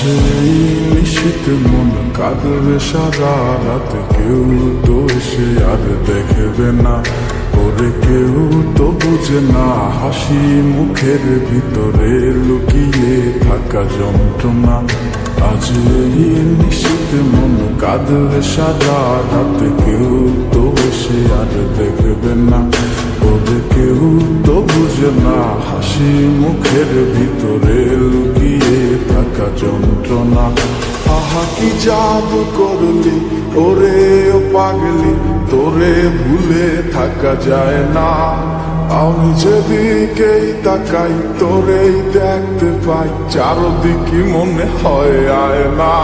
এই নিশীত মন কাঁদবে সারা রাত, কেউ তো এসে আর দেখবে না, ওরে কেউ তো বুঝে না হাসি মুখের ভিতরে লুকিয়ে থাকা যন্ত্রণা। আজ এই নিশীত মন কাঁদবে সারা রাত, কেউ তো এসে আর দেখবে না, ওরে কেউ তো বুঝে না হাসি মুখের ভিতরে লুকিয়ে থাকা যন্ত্রণা। আহা কি জাদু করলি ওরে ও পাগলি, তোরে ভুলে থাকা যায় না। আমি যেদিকেই তাকাই তোরেই দেখতে পাই, চারদিকে মনে হয় আয় না।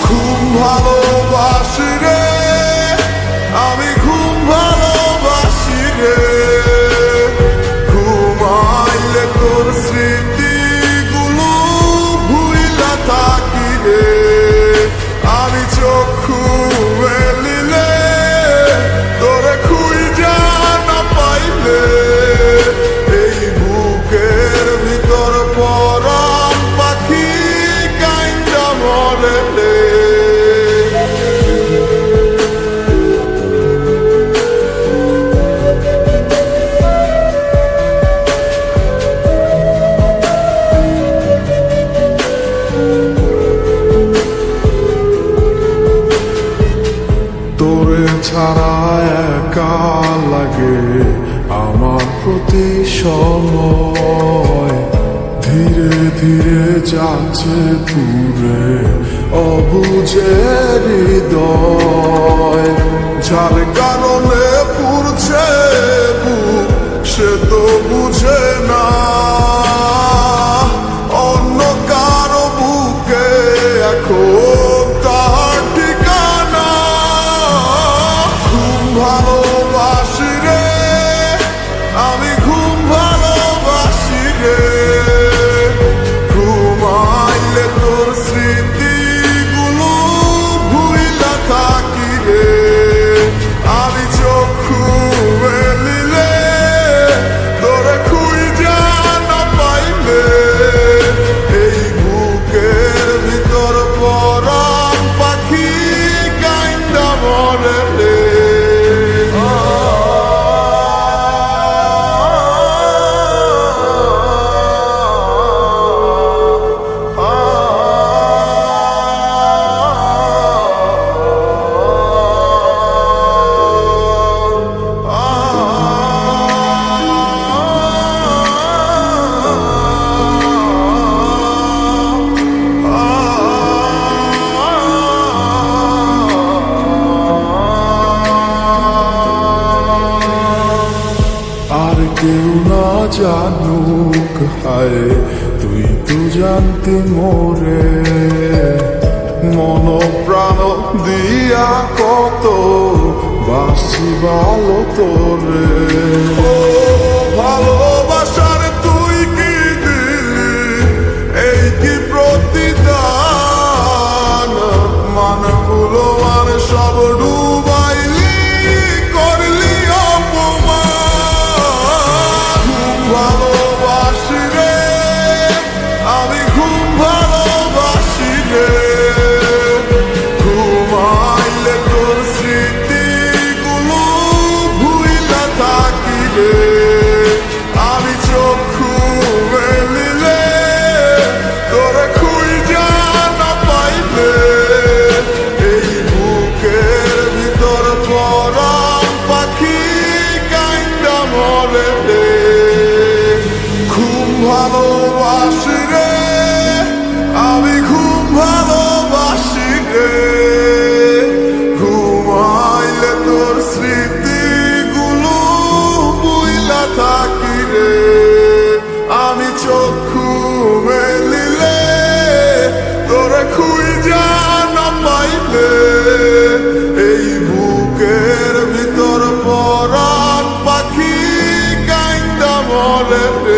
খুব ভালোবাসি রে আমি, খুব ভালোবাসি রে, ঘুমাইলে তোর স্মৃতিগুলো ভুইলা থাকি রে। আমি চক্ষু মেলিলে তোরে খুঁজা না পাইলে, এই বুকের ভিতর পরাণ পাখি কাইন্দা মরে রে। তোরে ছাড়া একা লাগে আমার প্রতি সময়, ধীরে ধীরে যাচ্ছে পুরে অবুঝে হৃদয়। যার কারণে পুরছে বুক সে তো বুঝে না, অন্য কারো বুকে এখন তার ঠিকানা। খুব ভালোবাসি রে আমি, খুব ভালোবাসি রে, ঘুমাইলে তোর স্মৃতিগুলো ভুইলা থাকি রে। আমি চক্ষু মেলিলে তোরে খুঁজা না পাইলে, এই বুকের ভিতর পরাণ পাখি কাইন্দা মরে রে। আর কেউ না জানুক হায় তুই তো জানতি মোরে, মন প্রাণ দিয়া কত বাসি ভালো তোরে। ভালোবাসার তুই কি দিলি এই কি প্রতিদান, মানগুলো মান সব ডুবাইলি করলি অপমান। ভালোবাসি রে আমি, খুব ভালোবাসি রে, ঘুমাইলে তোর স্মৃতিগুলো ভুইলা থাকি রে। আমি চক্ষু মেলিলে তোরে খুঁজা না পাইলে, এই বুকের ভিতর পরাণ পাখি কাইন্দা মরে রে। খুব ভালোবাসি রে আমি, খুব ভালোবাসি রে, ঘুমাইলে তোর স্মৃতিগুলো ভুইলা থাকি রে। আমি চক্ষু মেলিলে তোরে খুঁজা না পাইলে, এই বুকের ভিতর পরাণ পাখি কাইন্দা মরে রে।